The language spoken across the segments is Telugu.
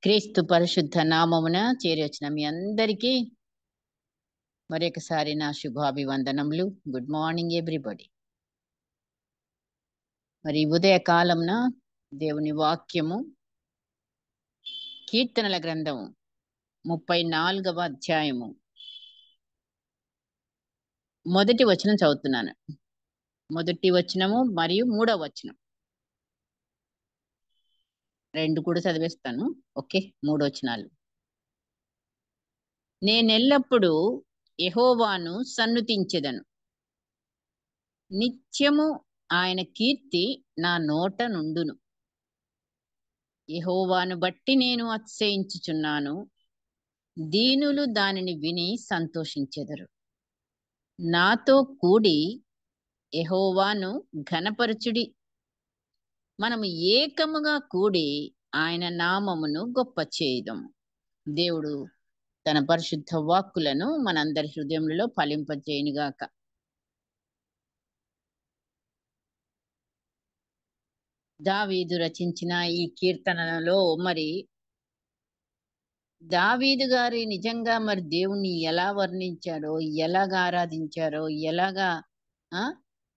క్రీస్తు పరిశుద్ధ నామమున చేరొచ్చిన మీ అందరికీ మరొకసారి నా శుభాభివందనములు. Good morning everybody. మరి ఉదయ కాలంన దేవుని వాక్యము కీర్తనల గ్రంథము 34వ అధ్యాయము మొదటి వచనం చదువుతున్నాను. మొదటి వచనము మరియు 3వ వచనం రెండు కూడా చదివేస్తాను. ఓకే, 3 వచనాలు. నేనెల్లప్పుడూ యెహోవాను సన్నుతించెదను, నిత్యము ఆయన కీర్తి నా నోట నుండును. యెహోవాను బట్టి నేను అతిశయించుచున్నాను, దీనులు దానిని విని సంతోషించెదరు. నాతో కూడి యెహోవాను ఘనపరచుడి. మనము ఏకముగా కూడి ఆయన నామమును గొప్ప చేయుదము. దేవుడు తన పరిశుద్ధ వాక్కులను మనందరి హృదయములలో ఫలింపజేయునుగాక. దావీదు రచించిన ఈ కీర్తనలో మరి దావీదు గారి నిజంగా మరి దేవుణ్ణి ఎలా వర్ణించారో, ఎలాగా ఆరాధించారో, ఎలాగా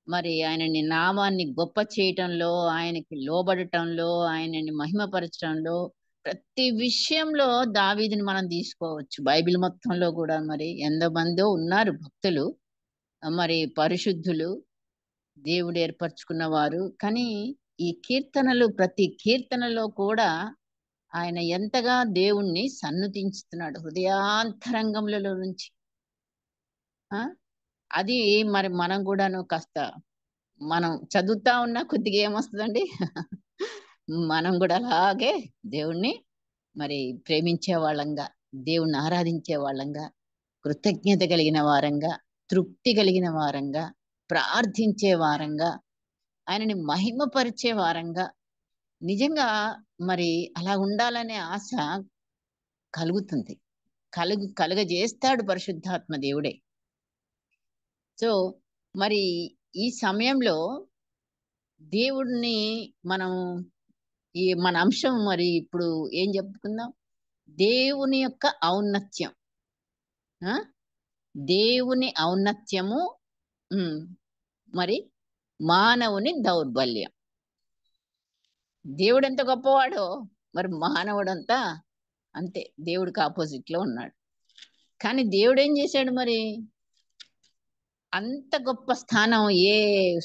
మరి ఆయనని నామాన్ని గొప్ప చేయటంలో, ఆయనకి లోబడటంలో, ఆయనని మహిమపరచడంలో ప్రతి విషయంలో దావీదుని మనం తీసుకోవచ్చు. బైబిల్ మొత్తంలో కూడా మరి ఎంతమందో ఉన్నారు భక్తులు, మరి పరిశుద్ధులు, దేవుడు ఏర్పరచుకున్న వారు. కానీ ఈ కీర్తనలు ప్రతి కీర్తనలో కూడా ఆయన ఎంతగా దేవుణ్ణి సన్నుతించుతున్నాడు హృదయాంతరంగములలో నుంచి. అది మరి మనం కూడాను కాస్త మనం చదువుతా ఉన్నా కొద్దిగా ఏమొస్తుందండి మనం కూడా అలాగే దేవుణ్ణి మరి ప్రేమించే వాళ్ళంగా, దేవుణ్ణి ఆరాధించే వాళ్ళంగా, కృతజ్ఞత కలిగిన వారంగా, తృప్తి కలిగిన వారంగా, ప్రార్థించే వారంగా, ఆయనని మహిమపరిచే వారంగా నిజంగా మరి అలా ఉండాలనే ఆశ కలుగుతుంది. కలుగజేస్తాడు పరిశుద్ధాత్మ దేవుడే. సో మరి ఈ సమయంలో దేవుడిని మనం మన అంశం మరి ఇప్పుడు ఏం చెప్పుకుందాం? దేవుని యొక్క ఔన్నత్యం. దేవుని ఔన్నత్యము, మరి మానవుని దౌర్బల్యం. దేవుడు ఎంత గొప్పవాడో మరి మానవుడంతా అంతే, దేవుడికి ఆపోజిట్ లో ఉన్నాడు. కానీ దేవుడు ఏం చేశాడు మరి? అంత గొప్ప స్థానం ఏ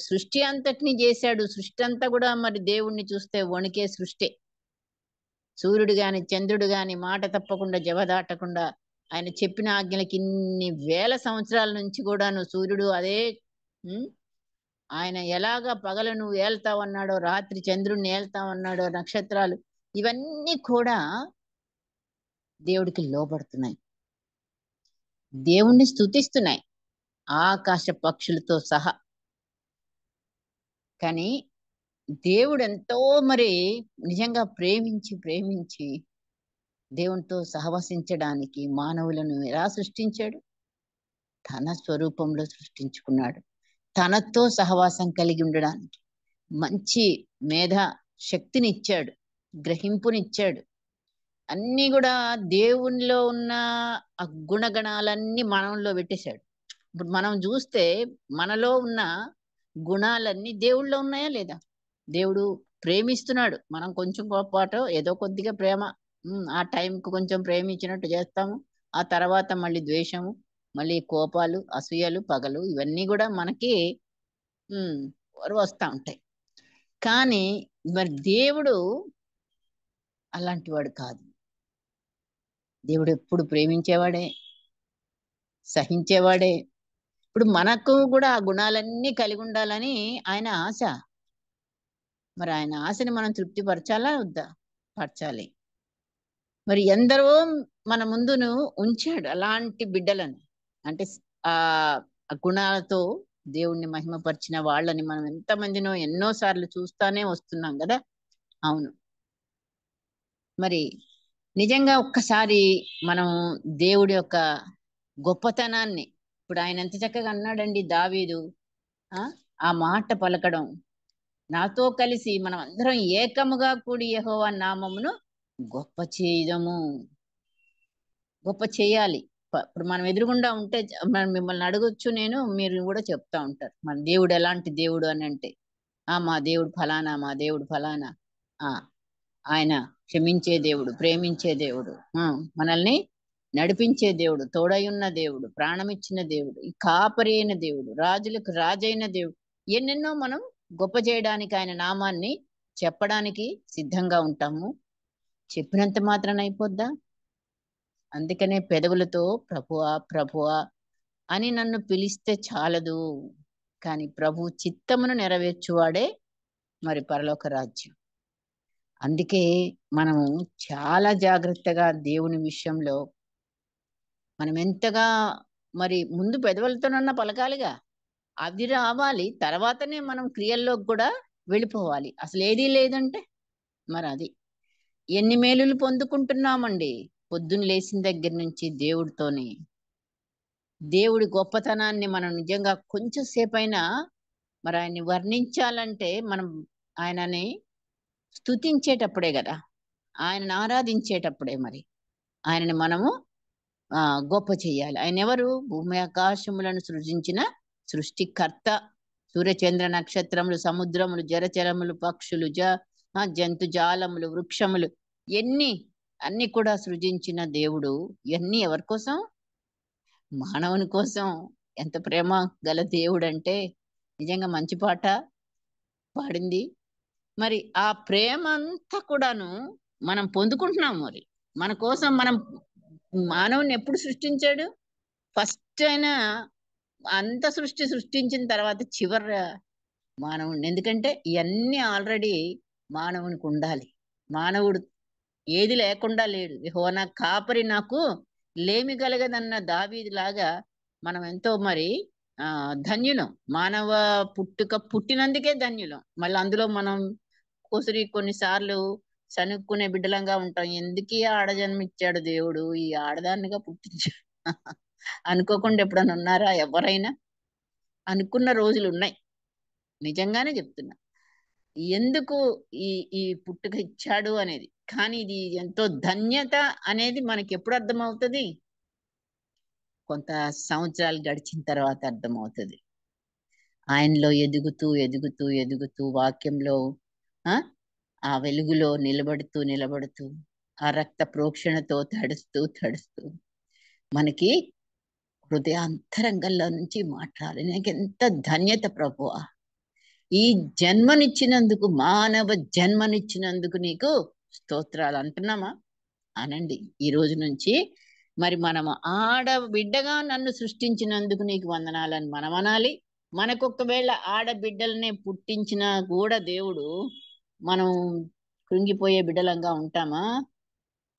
సృష్టి అంతటిని చేశాడు. సృష్టి అంతా కూడా మరి దేవుణ్ణి చూస్తే వణికే సృష్టి. సూర్యుడు గాని చంద్రుడు గాని మాట తప్పకుండా జవదాటకుండా ఆయన చెప్పిన ఆజ్ఞలకి ఇన్ని వేల సంవత్సరాల నుంచి కూడాను సూర్యుడు అదే ఆయన ఎలాగా పగలను ఏల్తావన్నాడో, రాత్రి చంద్రుడిని ఏల్తావన్నాడో, నక్షత్రాలు ఇవన్నీ కూడా దేవుడికి లోబడుతున్నాయి, దేవుణ్ణి స్తుతిస్తున్నాయి, ఆకాశ పక్షులతో సహా. కానీ దేవుడు ఎంతో మరి నిజంగా ప్రేమించి దేవునితో సహవసించడానికి మానవులను ఎలా సృష్టించాడు? తన స్వరూపంలో సృష్టించుకున్నాడు. తనతో సహవాసం కలిగి ఉండడానికి మంచి మేధా శక్తిని ఇచ్చాడు, గ్రహింపునిచ్చాడు. అన్నీ కూడా దేవునిలో ఉన్న ఆ గుణగణాలన్నీ మనంలో పెట్టేశాడు. ఇప్పుడు మనం చూస్తే మనలో ఉన్న గుణాలన్నీ దేవుళ్ళో ఉన్నాయా లేదా? దేవుడు ప్రేమిస్తున్నాడు. మనం కొంచెం కోపాటో ఏదో కొద్దిగా ప్రేమ, ఆ టైంకి కొంచెం ప్రేమించినట్టు చేస్తాము. ఆ తర్వాత మళ్ళీ ద్వేషము, మళ్ళీ కోపాలు, అసూయలు, పగలు ఇవన్నీ కూడా మనకి వస్తూ ఉంటాయి. కానీ మరి దేవుడు అలాంటి వాడు కాదు. దేవుడు ఎప్పుడు ప్రేమించేవాడే, సహించేవాడే. ఇప్పుడు మనకు కూడా ఆ గుణాలన్నీ కలిగి ఉండాలని ఆయన ఆశ. మరి ఆయన ఆశని మనం తృప్తిపరచాలా వద్దా? పరచాలి. మరి ఎందరో మన ముందును ఉంచాడు అలాంటి బిడ్డలను. అంటే ఆ గుణాలతో దేవుణ్ణి మహిమపరిచిన వాళ్ళని మనం ఎంతమందినో ఎన్నోసార్లు చూస్తానే వస్తున్నాం కదా. అవును, మరి నిజంగా ఒక్కసారి మనం దేవుడి యొక్క గొప్పతనాన్ని, ఇప్పుడు ఆయన ఎంత చక్కగా అన్నాడండి దావీదు, ఆ మాట పలకడం, నాతో కలిసి మనం అందరం ఏకముగా కూడి యెహోవా నామమును గొప్ప చేయడము, గొప్ప చేయాలి. ఇప్పుడు మనం ఎదురుగుండా ఉంటే మనం మిమ్మల్ని అడగొచ్చు, నేను మీరు కూడా చెప్తా ఉంటారు మన దేవుడు ఎలాంటి దేవుడు అని అంటే, మా దేవుడు ఫలానా, మా దేవుడు ఫలానా. ఆ ఆయన క్షమించే దేవుడు, ప్రేమించే దేవుడు, మనల్ని నడిపించే దేవుడు, తోడయున్న దేవుడు, ప్రాణమిచ్చిన దేవుడు, ఈ కాపరి అయిన దేవుడు, రాజులకు రాజైన దేవుడు. ఎన్నెన్నో మనం గొప్ప చేయడానికి, ఆయన నామాన్ని చెప్పడానికి సిద్ధంగా ఉంటాము. చెప్పినంత మాత్రాన అయిపోద్దా? అందుకనే పెదవులతో ప్రభువా ప్రభువా అని నన్ను పిలిస్తే చాలదు, కానీ ప్రభు చిత్తమును నెరవేర్చువాడే మరి పరలోక రాజ్యం. అందుకే మనము చాలా జాగ్రత్తగా దేవుని విషయంలో మనం ఎంతగా మరి ముందు పెదవులతోనన్నా పలకాలిగా, అది రావాలి, తర్వాతనే మనం క్రియల్లోకి కూడా వెళ్ళిపోవాలి. అసలు ఏదీ లేదంటే మరి అది ఎన్ని మేలులు పొందుకుంటున్నామండి పొద్దున్న లేచిన దగ్గర నుంచి దేవుడితోని. దేవుడి గొప్పతనాన్ని మనం నిజంగా కొంచెం సేపైనా మరి ఆయన్ని వర్ణించాలంటే మనం ఆయనని స్తుతించేటప్పుడే కదా, ఆయనను ఆరాధించేటప్పుడే మరి ఆయనని మనము గొప్ప చెయ్యాలి. ఆయన ఎవరు? భూమి ఆకాశములను సృజించిన సృష్టికర్త. సూర్యచంద్ర నక్షత్రములు, సముద్రములు, జలచరములు, పక్షులు, జంతుజాలములు, వృక్షములు, ఎన్ని అన్ని కూడా సృజించిన దేవుడు. ఇవన్నీ ఎవరి కోసం? మానవుని కోసం. ఎంత ప్రేమ గల దేవుడు అంటే నిజంగా మంచి పాట పాడింది. మరి ఆ ప్రేమ అంతా కూడాను మనం పొందుకుంటున్నాం. మరి మన కోసం మనం మానవుని ఎప్పుడు సృష్టించాడు? ఫస్ట్ ఆయన అంత సృష్టించిన తర్వాత చివరి మానవుడిని. ఎందుకంటే ఇవన్నీ ఆల్రెడీ మానవునికి ఉండాలి. మానవుడు ఏది లేకుండా లేడు. యెహోవా కాపరి నాకు లేమి కలగదన్న దావీదు లాగా మనం ఎంతో మరి ధన్యులం. మానవ పుట్టుక పుట్టినందుకే ధన్యులం. మళ్ళీ అందులో మనం కొన్నిసార్లు సనుక్కునే బిడ్డలంగా ఉంటాం. ఎందుకు ఈ ఆడ జన్మిచ్చాడు దేవుడు, ఈ ఆడదాన్నిగా పుట్టించాడు అనుకోకుండా ఎప్పుడన్నా ఉన్నారా? ఎవరైనా అనుకున్న రోజులు ఉన్నాయి. నిజంగానే చెప్తున్నా. ఎందుకు ఈ ఈ పుట్టుక ఇచ్చాడు అనేది. కానీ ఇది ఎంతో ధన్యత అనేది మనకి ఎప్పుడు అర్థమవుతుంది? కొంత సంవత్సరాలు గడిచిన తర్వాత అర్థమవుతుంది. ఆయనలో ఎదుగుతూ ఎదుగుతూ ఎదుగుతూ వాక్యంలో ఆ వెలుగులో నిలబడుతూ ఆ రక్త ప్రోక్షణతో తడుస్తూ మనకి హృదయాంతరంగంలో నుంచి మాట్లాడాలి. నాకు ఎంత ధన్యత ప్రభువా, ఈ జన్మనిచ్చినందుకు, మానవ జన్మనిచ్చినందుకు నీకు స్తోత్రాలు అంటున్నామా? అనండి ఈ రోజు నుంచి. మరి మనము ఆడబిడ్డగా నన్ను సృష్టించినందుకు నీకు వందనాలని మనం అనాలి. మనకొకవేళ ఆడబిడ్డలనే పుట్టించినా కూడా దేవుడు, మనం కృంగిపోయే బిడ్డలంగా ఉంటామా?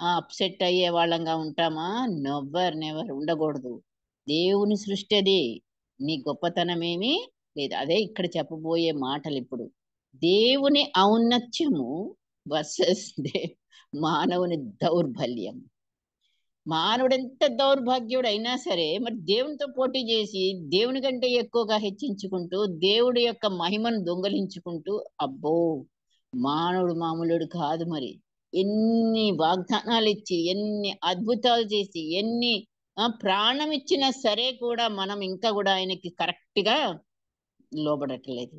అప్సెట్ అయ్యే వాళ్ళంగా ఉంటామా? నెవర్ ఉండకూడదు. దేవుని సృష్టి అది. నీ గొప్పతనమేమీ లేదు. అదే ఇక్కడ చెప్పబోయే మాటలు. ఇప్పుడు దేవుని ఔన్నత్యము వర్సెస్ మానవుని దౌర్బల్యం. మానవుడు ఎంత దౌర్భాగ్యుడు అయినా సరే మరి దేవునితో పోటీ చేసి దేవుని కంటే ఎక్కువగా హెచ్చించుకుంటూ దేవుడి యొక్క మహిమను దొంగలించుకుంటూ, అబ్బో మానవుడు మామూలుడు కాదు. మరి ఎన్ని వాగ్దానాలు ఇచ్చి, ఎన్ని అద్భుతాలు చేసి, ఎన్ని ప్రాణం ఇచ్చినా సరే కూడా మనం ఇంకా కూడా ఆయనకి కరెక్ట్ గా లోబడట్లేదు.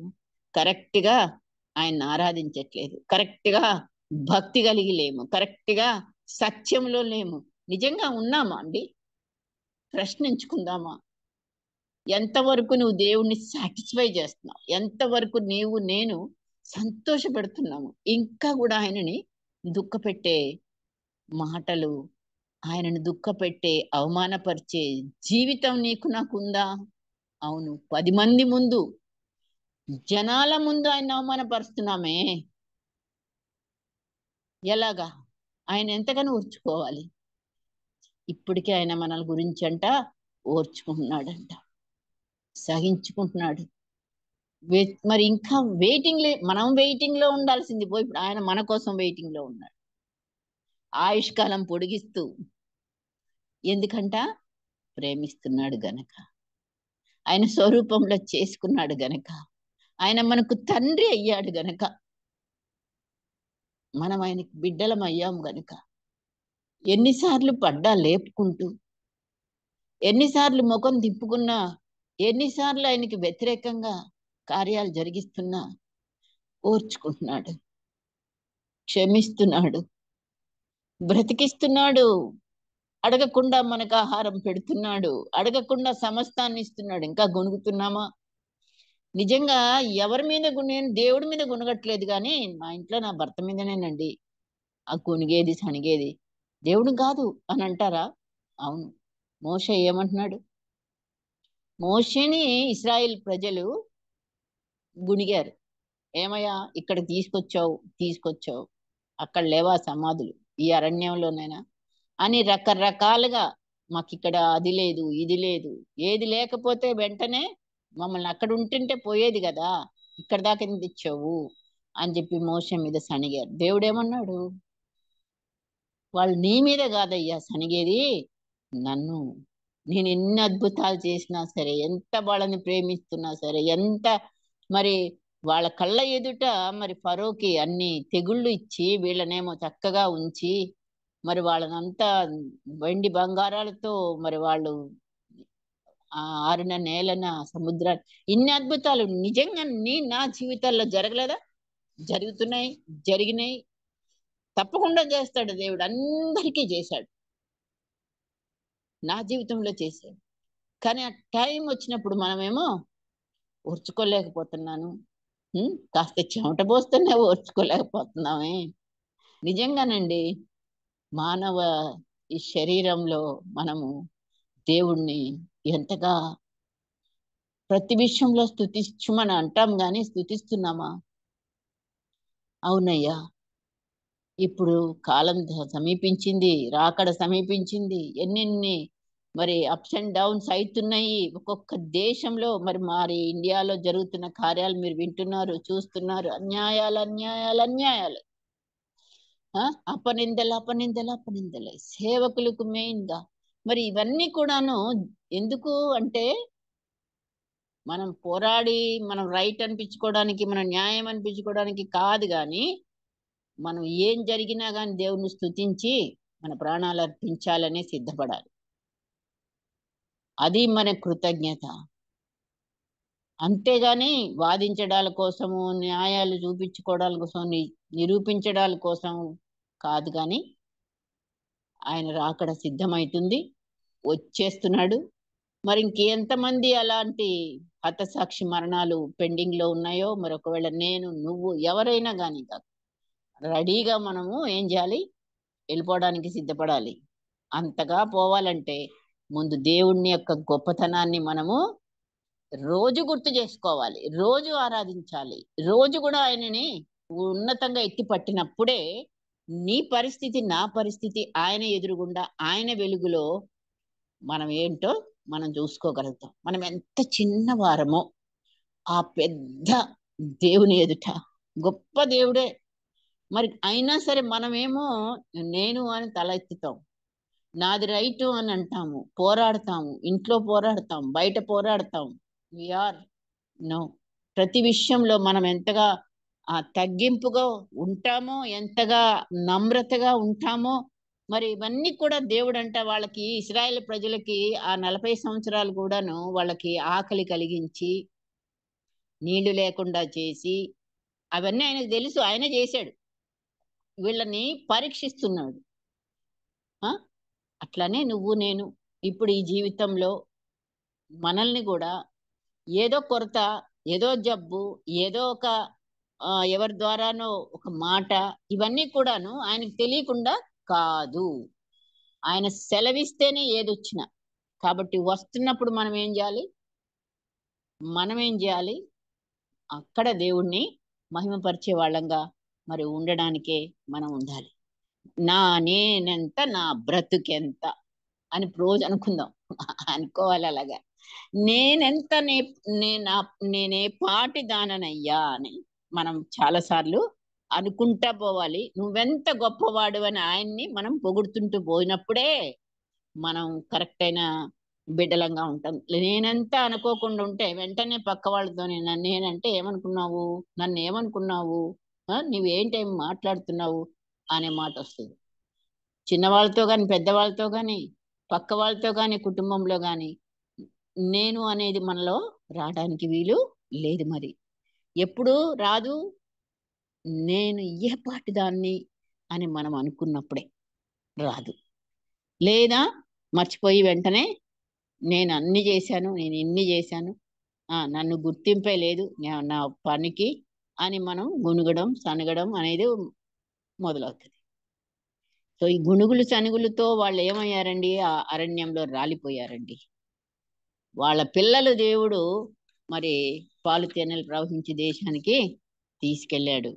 కరెక్ట్ గా ఆయన ఆరాధించట్లేదు. కరెక్ట్ గా భక్తి కలిగి లేము. కరెక్ట్ గా సత్యంలో లేము. నిజంగా ఉన్నామా అండి? ప్రశ్నించుకుందామా? ఎంతవరకు నువ్వు దేవుణ్ణి సాటిస్ఫై చేస్తున్నావు? ఎంతవరకు నేను సంతోషపెడుతున్నాము? ఇంకా కూడా ఆయనని దుఃఖపెట్టే మాటలు, ఆయనను దుఃఖపెట్టే, అవమానపరిచే జీవితం నీకు నాకుందా? అవును. 10 మంది ముందు, జనాల ముందు ఆయన అవమానపరుస్తున్నామే. ఎలాగా? ఆయన ఎంతగానో ఓర్చుకోవాలి. ఇప్పటికే ఆయన మన గురించి ఓర్చుకుంటున్నాడంట, సహించుకుంటున్నాడు. మరి ఇంకా మనం వెయిటింగ్ లో ఉండాల్సింది పోయి ఇప్పుడు ఆయన మన కోసం వెయిటింగ్ లో ఉన్నాడు. ఆయుష్కాలం పొడిగిస్తూ. ఎందుకంట? ప్రేమిస్తున్నాడు గనక, ఆయన స్వరూపంలో చేసుకున్నాడు గనక, ఆయన మనకు తండ్రి అయ్యాడు గనక. మనం ఆయనకి బిడ్డలం అయ్యాం గనుక ఎన్నిసార్లు పడ్డా లేపుకుంటూ, ఎన్నిసార్లు ముఖం తిప్పుకున్నా, ఎన్నిసార్లు ఆయనకి వ్యతిరేకంగా కార్యాలు జరిగిస్తున్నా ఓర్చుకుంటున్నాడు, క్షమిస్తున్నాడు, బ్రతికిస్తున్నాడు. అడగకుండా మనకు ఆహారం పెడుతున్నాడు, అడగకుండా సమస్తాన్ని ఇస్తున్నాడు. ఇంకా గొనుగుతున్నామా? నిజంగా ఎవరి మీద నేను దేవుడి మీద గునగట్లేదు కానీ మా ఇంట్లో నా భర్త మీదనేనండి ఆ గొనిగేది సణిగేది. దేవుడు కాదు అని అంటారా? అవును. మోషే ఏమంటున్నాడు? మోషేని ఇశ్రాయేల్ ప్రజలు గుణిగారు. ఏమయ్యా ఇక్కడికి తీసుకొచ్చావు అక్కడ లేవా సమాధులు ఈ అరణ్యంలోనైనా అని రకరకాలుగా మాకిక్కడ అది లేదు ఇది లేదు, ఏది లేకపోతే వెంటనే మమ్మల్ని అక్కడ ఉంటుంటే పోయేది కదా, ఇక్కడ దాకా ఎందుకు తెచ్చావు అని చెప్పి మోషే మీద సణిగారు. దేవుడేమన్నాడు? వాళ్ళు నీ మీద కాదయ్యా సణిగేది, నన్ను. నేను ఎన్ని అద్భుతాలు చేసినా సరే, ఎంత వాళ్ళని ప్రేమిస్తున్నా సరే, ఎంత మరి వాళ్ళ కళ్ళ ఎదుట మరి ఫరోకి అన్ని తెగుళ్ళు ఇచ్చి వీళ్ళనేమో చక్కగా ఉంచి మరి వాళ్ళనంతా వెండి బంగారాలతో మరి వాళ్ళు ఆరిన నేలన సముద్ర ఇన్ని అద్భుతాలు నిజంగా నా జీవితాల్లో జరగలేదా? జరుగుతున్నాయి, జరిగినాయి. తప్పకుండా చేస్తాడు దేవుడు, అందరికీ చేశాడు, నా జీవితంలో చేశాడు. కానీ ఆ టైం వచ్చినప్పుడు మనమేమో ఓర్చుకోలేకపోతున్నాను. కాస్త చెమట పోస్తేనే ఓర్చుకోలేకపోతున్నామే. నిజంగానండి, మానవ ఈ శరీరంలో మనము దేవుణ్ణి ఎంతగా ప్రతి విషయంలో స్తుతించమని అంటాం గాని స్తుతిస్తున్నామా? అవునయ్యా, ఇప్పుడు కాలం సమీపించింది, రాకడ సమీపించింది, ఎన్నెన్ని మరి అప్స్ అండ్ డౌన్స్ అవుతున్నాయి ఒక్కొక్క దేశంలో. మరి ఇండియాలో జరుగుతున్న కార్యాలు మీరు వింటున్నారు, చూస్తున్నారు. అన్యాయాలు అన్యాయాలు అన్యాయాలు, అపనిందలు అపనిందలు అపనిందలు సేవకులకు మెయిన్ గా. మరి ఇవన్నీ కూడాను ఎందుకు అంటే మనం పోరాడి మనం రైట్ అనిపించుకోవడానికి, మనం న్యాయం అనిపించుకోవడానికి కాదు గాని, మనం ఏం జరిగినా గాని దేవుణ్ణి స్తుతించి మన ప్రాణాలు అర్పించాలని సిద్ధపడాలి. అది మన కృతజ్ఞత. అంతేగాని వాదించడాల కోసము, న్యాయాలు చూపించుకోవడాల కోసం, నిరూపించడాల కోసం కాదు గాని, ఆయన రాకడ సిద్ధమైతుంది, వచ్చేస్తున్నాడు. మరి ఇంకెంతమంది అలాంటి హతసాక్షి మరణాలు పెండింగ్ లో ఉన్నాయో, మరి ఒకవేళ నేను నువ్వు ఎవరైనా కానీ రెడీగా మనము ఏం చేయాలి? వెళ్ళిపోవడానికి సిద్ధపడాలి. అంతగా పోవాలంటే ముందు దేవుణ్ణి యొక్క గొప్పతనాన్ని మనము రోజు గుర్తు చేసుకోవాలి, రోజు ఆరాధించాలి, రోజు కూడా ఆయనని ఉన్నతంగా ఎత్తి పట్టినప్పుడే నీ పరిస్థితి నా పరిస్థితి ఆయన ఎదురుగుండా ఆయన వెలుగులో మనం ఏంటో మనం చూసుకోగలుగుతాం. మనం ఎంత చిన్నవారమో ఆ పెద్ద దేవుని ఎదుట, గొప్ప దేవుడే మరి అయినా సరే మనమేమో నేను అని తల ఎత్తుతాం, నాది రైటు అని అంటాము, పోరాడతాము, ఇంట్లో పోరాడతాం, బయట పోరాడతాం. వీఆర్ నో, ప్రతి విషయంలో మనం ఎంతగా తగ్గింపుగా ఉంటామో, ఎంతగా నమ్రతగా ఉంటామో, మరి ఇవన్నీ కూడా దేవుడు అంట వాళ్ళకి ఇశ్రాయేల్ ప్రజలకి ఆ 40 సంవత్సరాలు కూడాను వాళ్ళకి ఆకలి కలిగించి నీళ్లు లేకుండా చేసి అవన్నీ ఆయనకు తెలుసు, ఆయన చేశాడు, వీళ్ళని పరీక్షిస్తున్నాడు. అట్లానే నువ్వు నేను ఇప్పుడు ఈ జీవితంలో మనల్ని కూడా ఏదో కొరత, ఏదో జబ్బు, ఏదో ఒక ఎవరి ద్వారానో ఒక మాట, ఇవన్నీ కూడాను ఆయనకు తెలియకుండా కాదు. ఆయన సెలవిస్తేనే ఏదొచ్చినా. కాబట్టి వస్తున్నప్పుడు మనం ఏం చేయాలి? అక్కడ దేవుణ్ణి మహిమపరిచే వాళ్ళంగా మరి ఉండడానికే మనం ఉండాలి. నేనెంత నా బ్రతుకెంత అని రోజు అనుకుందాం. అనుకోవాలి అలాగా. నేనెంత నేనే పాటి దాననయ్యా అని మనం చాలాసార్లు అనుకుంటా పోవాలి. నువ్వెంత గొప్పవాడు అని ఆయన్ని మనం పొగుడుతుంటూ పోయినప్పుడే మనం కరెక్ట్ అయిన బిడ్డలంగా ఉంటాం. నేనెంత అనుకోకుండా ఉంటే వెంటనే పక్క వాళ్ళతో నేనంటే నన్ను ఏమనుకున్నావు? నువ్వేంటేం మాట్లాడుతున్నావు అనే మాట వస్తుంది. చిన్నవాళ్ళతో కానీ, పెద్దవాళ్ళతో కానీ, పక్క వాళ్ళతో కానీ, కుటుంబంలో కానీ నేను అనేది మనలో రావడానికి వీలు లేదు. మరి ఎప్పుడు రాదు. నేను ఏ పాటి దాన్ని అని మనం అనుకున్నప్పుడే రాదు. లేదా మర్చిపోయి వెంటనే నేను అన్ని చేశాను, నేను ఇన్ని చేశాను, నన్ను గుర్తింపే లేదు నా పనికి అని మనం గుణుగడం సనగడం అనేది మొదలవుతుంది. సో ఈ గుణుగులు సనుగులతో వాళ్ళు ఏమయ్యారండి? ఆ అరణ్యంలో రాలిపోయారండి. వాళ్ళ పిల్లలు దేవుడు మరి పాలు తేనెలు ప్రవహించే దేశానికి తీసుకెళ్ళాడు.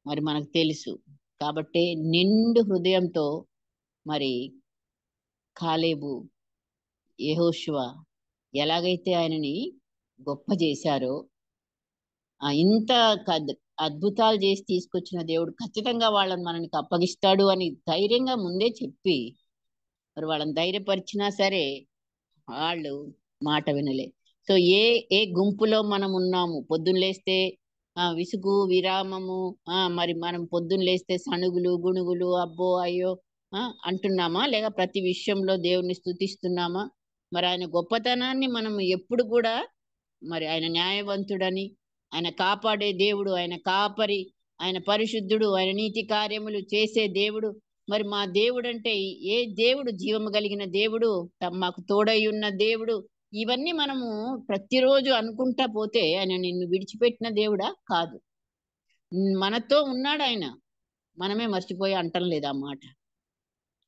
మరి మనకు తెలుసు కాబట్టి నిండు హృదయంతో మరి కాలేబు, యెహోషువ ఎలాగైతే ఆయనని గొప్ప చేశారో, ఇంత అద్భుతాలు చేసి తీసుకొచ్చిన దేవుడు ఖచ్చితంగా వాళ్ళని మనకి అప్పగిస్తాడు అని ధైర్యంగా ముందే చెప్పి మరి వాళ్ళని ధైర్యపరిచినా సరే వాళ్ళు మాట వినలే. సో ఏ గుంపులో మనం ఉన్నాము? పొద్దున్న లేస్తే విసుగు విరామము, మరి మనం పొద్దున్న లేస్తే సణుగులు గుణుగులు అబ్బో అయ్యో అంటున్నామా? లేక ప్రతి విషయంలో దేవుణ్ణి స్తుతిస్తున్నామా? మరి ఆయన గొప్పతనాన్ని మనం ఎప్పుడు కూడా మరి ఆయన న్యాయవంతుడని, ఆయన కాపాడే దేవుడు, ఆయన కాపరి, ఆయన పరిశుద్ధుడు, ఆయన నీతి కార్యములు చేసే దేవుడు. మరి మా దేవుడు అంటే ఏ దేవుడు? జీవము కలిగిన దేవుడు, మాకు తోడై ఉన్న దేవుడు. ఇవన్నీ మనము ప్రతిరోజు అనుకుంటా పోతే ఆయన నిన్ను విడిచిపెట్టిన దేవుడా? కాదు. మనతో ఉన్నాడు ఆయన. మనమే మర్చిపోయి అంటం లేదు ఆ మాట.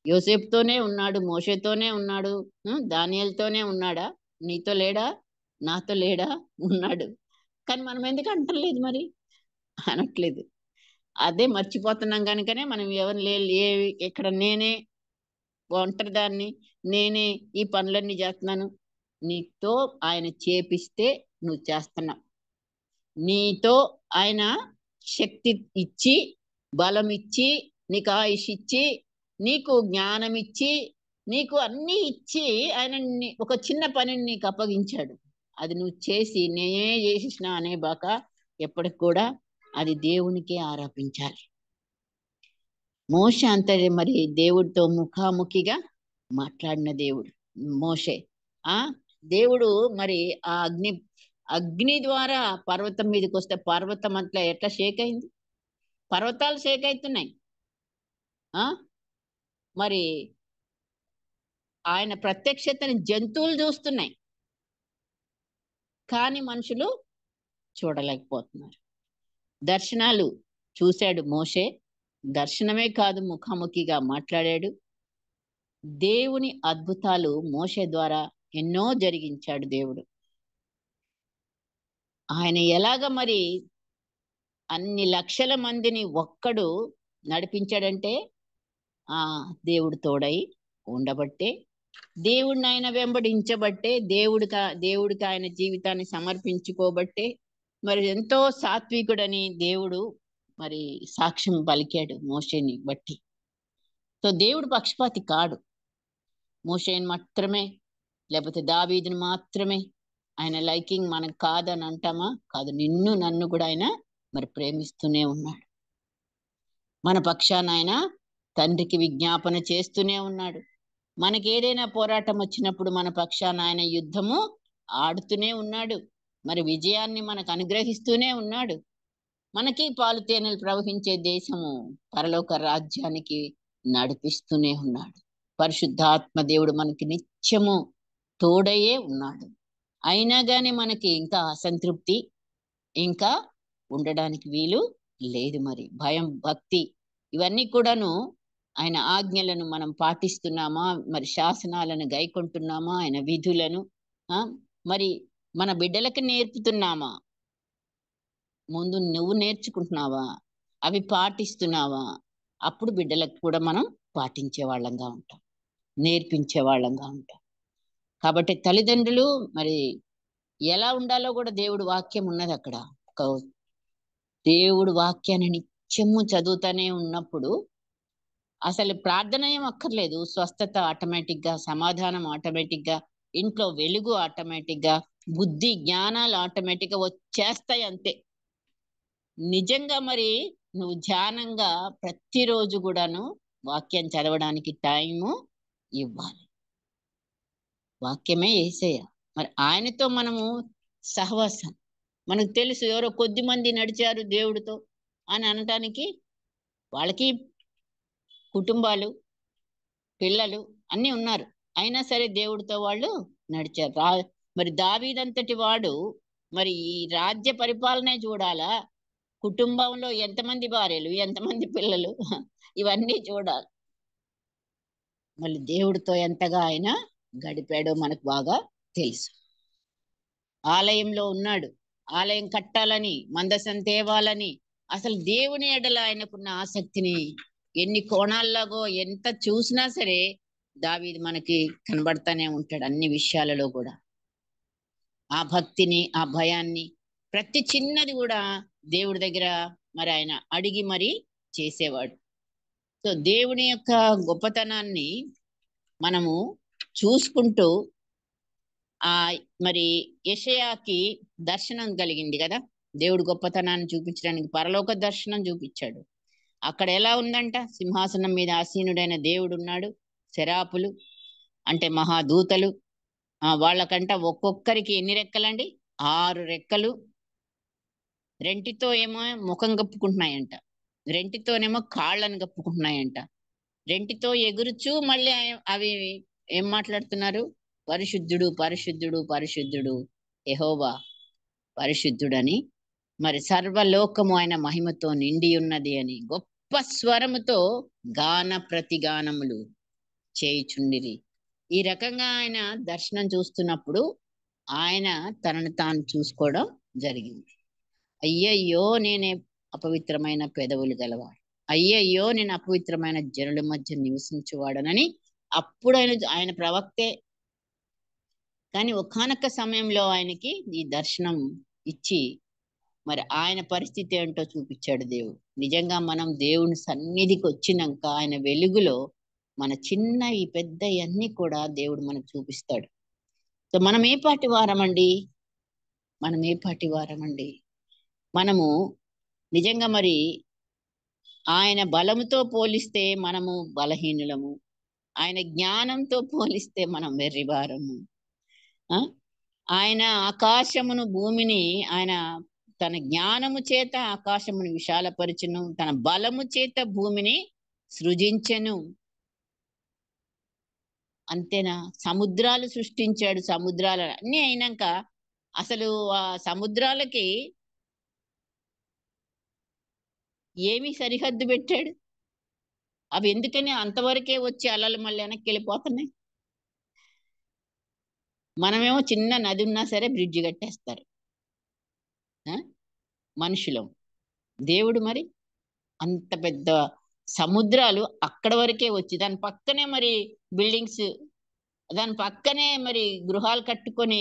యోసేపుతోనే ఉన్నాడు, మోషేతోనే ఉన్నాడు, దానియేలుతోనే ఉన్నాడా? నీతో లేడా? నాతో లేడా? ఉన్నాడు. కానీ మనం ఎందుకు అంటలేదు మరి? అనట్లేదు. అదే మర్చిపోతున్నాం కనుకనే మనం ఎవరు ఇక్కడ నేనే ఒంటరిదాన్ని, నేనే ఈ పనులన్నీ చేస్తున్నాను. నీతో ఆయన చేపిస్తే నువ్వు చేస్తున్నావు. నీతో ఆయన శక్తి ఇచ్చి, బలం ఇచ్చి, నీకు ఆయుష్ ఇచ్చి, నీకు జ్ఞానం ఇచ్చి, నీకు అన్నీ ఇచ్చి ఆయన ఒక చిన్న పనిని నీకు అప్పగించాడు. అది నువ్వు చేసి నేనే చేసేసిన అనే బాక ఎప్పటికి కూడా అది దేవునికే ఆరోపించాలి. మోషే అంతటి మరి దేవుడితో ముఖాముఖిగా మాట్లాడిన దేవుడు మోషే. దేవుడు మరి ఆ అగ్ని ద్వారా పర్వతం మీదకి వస్తే పర్వతం అంతా ఎట్లా షేక్ అయింది? పర్వతాలు షేక్ అవుతున్నాయి. మరి ఆయన ప్రత్యక్షతని జంతువులు చూస్తున్నాయి, కానీ మనుషులు చూడలేకపోతున్నారు. దర్శనాలు చూశాడు మోషే. దర్శనమే కాదు, ముఖాముఖిగా మాట్లాడాడు. దేవుని అద్భుతాలు మోషే ద్వారా ఎన్నో జరిగించాడు దేవుడు. ఆయన ఎలాగ మరి అన్ని లక్షల మందిని ఒక్కడు నడిపించాడంటే దేవుడు తోడై ఉండబట్టే, దేవుడిని ఆయన వెంబడించబట్టే, దేవుడికి ఆయన జీవితాన్ని సమర్పించుకోబట్టే మరి ఎంతో సాత్వికుడని దేవుడు మరి సాక్ష్యం పలికాడు మోషేని బట్టి. సో దేవుడు పక్షపాతి కాడు. మోషేని మాత్రమే లేకపోతే దావీదుని మాత్రమే ఆయన లైకింగ్ మనకు కాదని అంటామా? కాదు. నిన్ను నన్ను కూడా ఆయన మరి ప్రేమిస్తూనే ఉన్నాడు. మన పక్షాన ఆయన తండ్రికి విజ్ఞాపన చేస్తూనే ఉన్నాడు. మనకి ఏదైనా పోరాటం వచ్చినప్పుడు మన పక్షాన ఆయన యుద్ధము ఆడుతూనే ఉన్నాడు. మరి విజయాన్ని మనకు అనుగ్రహిస్తూనే ఉన్నాడు. మనకి పాలు తేనెలు ప్రవహించే దేశము పరలోక రాజ్యానికి నడిపిస్తూనే ఉన్నాడు. పరిశుద్ధాత్మ దేవుడు మనకి నిత్యము తోడయే ఉన్నాడు. అయినా గాని మనకి ఇంకా అసంతృప్తి ఇంకా ఉండడానికి వీలు లేదు. మరి భయం, భక్తి ఇవన్నీ కూడాను ఆయన ఆజ్ఞలను మనం పాటిస్తున్నామా? మరి శాసనాలను గైకొంటున్నామా? ఆయన విధులను మరి మన బిడ్డలకి నేర్పుతున్నామా? ముందు నువ్వు నేర్చుకుంటున్నావా? అవి పాటిస్తున్నావా? అప్పుడు బిడ్డలకు కూడా మనం పాటించే వాళ్ళంగా ఉంటాం, నేర్పించే వాళ్ళంగా ఉంటాం. కాబట్టి తల్లిదండ్రులు మరి ఎలా ఉండాలో కూడా దేవుడు వాక్యం ఉన్నది అక్కడ. దేవుడు వాక్యాన్ని నిత్యము చదువుతానే ఉన్నప్పుడు అసలు ప్రార్థన ఏం అక్కర్లేదు. స్వస్థత ఆటోమేటిక్ గా, సమాధానం ఆటోమేటిక్ గా, ఇంట్లో వెలుగు ఆటోమేటిక్ గా, బుద్ధి జ్ఞానాలు ఆటోమేటిక్ గా వచ్చేస్తాయి అంతే. నిజంగా మరి నువ్వు ధ్యానంగా ప్రతిరోజు కూడాను వాక్యం చదవడానికి టైము ఇవ్వాలి. వాక్యమే యేసయ్య. మరి ఆయనతో మనము సహవాసం, మనకు తెలుసు ఎవరో కొద్ది మంది నడిచారు దేవుడితో అని అనటానికి, వాళ్ళకి కుటుంబాలు, పిల్లలు అన్నీ ఉన్నారు. అయినా సరే దేవుడితో వాళ్ళు నడిచారు. మరి దావీదంతటి వాడు మరి ఈ రాజ్య పరిపాలనే చూడాలా, కుటుంబంలో ఎంతమంది భార్యలు, ఎంతమంది పిల్లలు, ఇవన్నీ చూడాలి. మళ్ళీ దేవుడితో ఎంతగా ఆయన గడిపాడో మనకు బాగా తెలుసు. ఆలయంలో ఉన్నాడు, ఆలయం కట్టాలని, మందసం తేవాలని, అసలు దేవుని ఎడల ఆయనకున్న ఆసక్తిని ఎన్ని కోణాల్లాగో ఎంత చూసినా సరే దావీదు మనకి కనబడతానే ఉంటాడు అన్ని విషయాలలో కూడా. ఆ భక్తిని, ఆ భయాన్ని, ప్రతి చిన్నది కూడా దేవుడి దగ్గర మరి ఆయన అడిగి మరి చేసేవాడు. సో దేవుని యొక్క గొప్పతనాన్ని మనము చూసుకుంటూ మరి యెషయాకి దర్శనం కలిగింది కదా, దేవుడు గొప్పతనాన్ని చూపించడానికి పరలోక దర్శనం చూపించాడు. అక్కడ ఎలా ఉందంట, సింహాసనం మీద ఆసీనుడైన దేవుడు ఉన్నాడు, శరాపులు అంటే మహాదూతలు, వాళ్ళకంట ఒక్కొక్కరికి ఎన్ని రెక్కలండి? 6 రెక్కలు. రెంటితో ఏమో ముఖం కప్పుకుంటున్నాయంట, రెంటితోనేమో కాళ్ళను కప్పుకుంటున్నాయంట, రెంటితో ఎగురుచూ మళ్ళీ అవి ఏం మాట్లాడుతున్నారు? పరిశుద్ధుడు పరిశుద్ధుడు పరిశుద్ధుడు యెహోవా పరిశుద్ధుడని, మరి సర్వలోకము ఆయన మహిమతో నిండి ఉన్నది అని గొప్ప స్వరముతో గాన ప్రతిగానములు చేయుచుండిరి. ఈ రకంగా ఆయన దర్శనం చూస్తున్నప్పుడు ఆయన తనను తాను చూసుకోవడం జరిగింది. అయ్యయ్యో నేనే అపవిత్రమైన పెదవులు గలవాడు, అయ్యయ్యో నేను అపవిత్రమైన జనుల మధ్య నివసించువాడనని అప్పుడు ఆయన ప్రవక్తే. కానీ ఒకానొక సమయంలో ఆయనకి ఈ దర్శనం ఇచ్చి మరి ఆయన పరిస్థితి ఏంటో చూపించాడు దేవుడు. నిజంగా మనం దేవుని సన్నిధికి వచ్చినాక ఆయన వెలుగులో మన చిన్న ఈ పెద్ద అన్ని కూడా దేవుడు మనకు చూపిస్తాడు. సో మనం ఏ పాటి వారమండి? మనం ఏ పాటి వారమండి? మనము నిజంగా మరి ఆయన బలముతో పోలిస్తే మనము బలహీనులము, ఆయన జ్ఞానంతో పోలిస్తే మనం వెర్రివారము. ఆయన ఆకాశమును భూమిని ఆయన తన జ్ఞానము చేత ఆకాశమును విశాలపరచును, తన బలము చేత భూమిని సృజించెను. అంతేనా? సముద్రాలు సృష్టించాడు. సముద్రాలు అన్ని అయినాక అసలు ఆ సముద్రాలకి ఏమి సరిహద్దు పెట్టాడు? అవి ఎందుకని అంతవరకే వచ్చి అలలు మళ్ళీ వెనక్కి వెళ్ళిపోతున్నాయి? మనమేమో చిన్న నది ఉన్నా సరే బ్రిడ్జి కట్టేస్తారు మనుషులం. దేవుడు మరి అంత పెద్ద సముద్రాలు అక్కడ వరకే వచ్చి, దాని పక్కనే మరి బిల్డింగ్స్, దాని పక్కనే మరి గృహాలు కట్టుకొని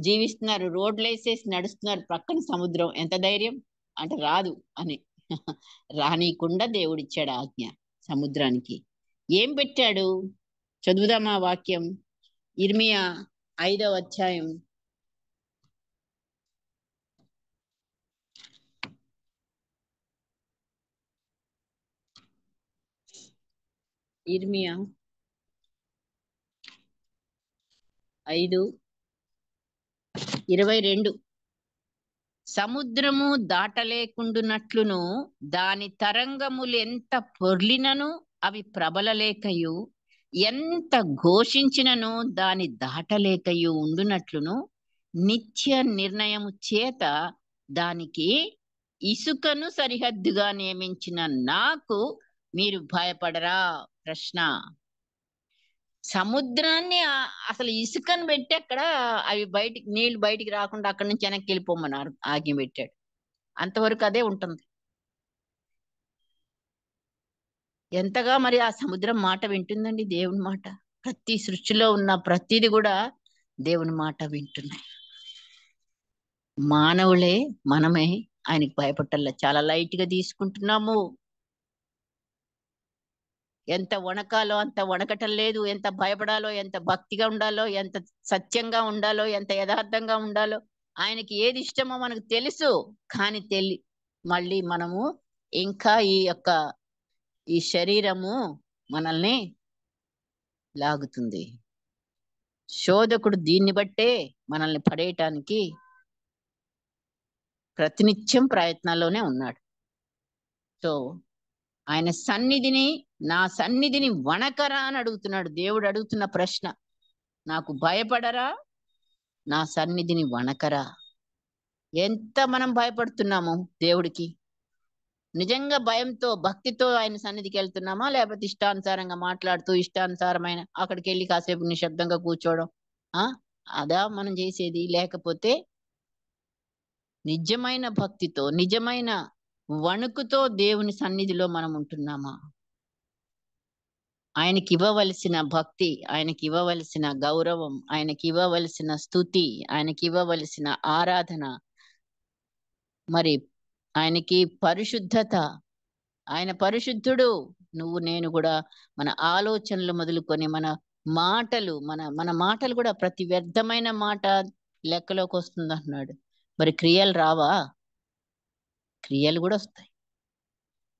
జీవిస్తున్నారు, రోడ్లు వేసేసి నడుస్తున్నారు, పక్కన సముద్రం. ఎంత ధైర్యం అంటే రాదు అని రానీకుండా దేవుడిచ్చాడు ఆజ్ఞ సముద్రానికి. ఏం పెట్టాడు? చదువుదామా వాక్యం. ఇర్మియా 5వ అధ్యాయం. ఇర్మియా 5:22. సముద్రము దాటలేకుండునట్లును దాని తరంగములు ఎంత పొర్లినను అవి ప్రబలలేకయు, ఎంత ఘోషించినను దాని దాటలేకయు ఉండునట్లును నిత్య నిర్ణయము చేత దానికి ఇసుకను సరిహద్దుగా నియమించిన నాకు మీరు భయపడరా? ప్రశ్న. సముద్రాన్ని అసలు ఇసుకను పెట్టి అక్కడ అవి నీళ్లు బయటికి రాకుండా అక్కడి నుంచి వెనక్కి వెళ్ళిపోమన్నారు, ఆజ్ఞ పెట్టాడు. అంతవరకు అదే ఉంటుంది. ఎంతగా మరి ఆ సముద్రం మాట వింటుందండి దేవుని మాట. ప్రతి సృష్టిలో ఉన్న ప్రతిది కూడా దేవుని మాట వింటున్నాయి. మానవులే మనమే ఆయనకి భయపట్టాల చాలా లైట్ గా తీసుకుంటున్నాము. ఎంత వణకాలో అంత వణకటం లేదు, ఎంత భయపడాలో, ఎంత భక్తిగా ఉండాలో, ఎంత సత్యంగా ఉండాలో, ఎంత యథార్థంగా ఉండాలో, ఆయనకి ఏది ఇష్టమో మనకు తెలుసు. కానీ మళ్ళీ మనము ఇంకా ఈ శరీరము మనల్ని లాగుతుంది. శోధకుడు దీన్ని బట్టే మనల్ని పడేయటానికి ప్రతినిత్యం ప్రయత్నాల్లోనే ఉన్నాడు. సో ఆయన సన్నిధిని, నా సన్నిధిని వణకరా అని అడుగుతున్నాడు. దేవుడు అడుగుతున్న ప్రశ్న, నాకు భయపడరా, నా సన్నిధిని వణకరా. ఎంత మనం భయపడుతున్నాము దేవుడికి? నిజంగా భయంతో భక్తితో ఆయన సన్నిధికి వెళ్తున్నామా, లేకపోతే ఇష్టానుసారంగా మాట్లాడుతూ ఇష్టానుసారమైన అక్కడికి వెళ్ళి కాసేపు నిశ్శబ్దంగా కూర్చోవడం, ఆ అదా మనం చేసేది? లేకపోతే నిజమైన భక్తితో, నిజమైన వణుకుతో దేవుని సన్నిధిలో మనం ఉంటున్నామా? ఆయనకి ఇవ్వవలసిన భక్తి, ఆయనకి ఇవ్వవలసిన గౌరవం, ఆయనకి ఇవ్వవలసిన స్తుతి, ఆయనకి ఇవ్వవలసిన ఆరాధన, మరి ఆయనకి పరిశుద్ధత, ఆయన పరిశుద్ధుడు. నువ్వు నేను కూడా మన ఆలోచనలు మొదలుకొని మన మాటలు కూడా ప్రతి వ్యర్థమైన మాట లెక్కలోకి వస్తుంది అంటున్నాడు. మరి క్రియలు రావా? క్రియలు కూడా వస్తాయి.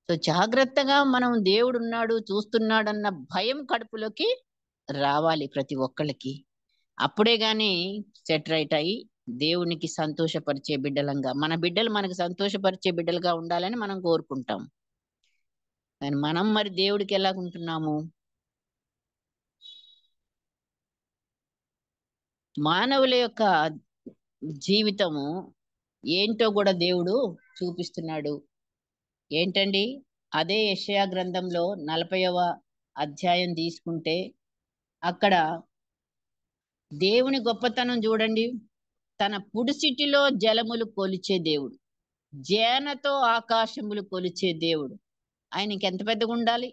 సో జాగ్రత్తగా మనం దేవుడు ఉన్నాడు, చూస్తున్నాడన్న భయం కడుపులోకి రావాలి ప్రతి ఒక్కళ్ళకి. అప్పుడే గాని సెట్ రైట్ అయ్యి దేవునికి సంతోషపరిచే బిడ్డలంగా, మన బిడ్డలు మనకు సంతోషపరిచే బిడ్డలుగా ఉండాలని మనం కోరుకుంటాం. కానీ మనం మరి దేవుడికి ఎలాగుంటున్నాము? మానవుల యొక్క జీవితము ఏంటో కూడా దేవుడు చూపిస్తున్నాడు. ఏంటండి? అదే యెషయా గ్రంథంలో 40వ అధ్యాయం తీసుకుంటే అక్కడ దేవుని గొప్పతనం చూడండి. తన పుడిసిటిలో జలములు కొలిచే దేవుడు, జేనతో ఆకాశములు కొలిచే దేవుడు. ఆయనకి ఎంత పెద్దగా ఉండాలి?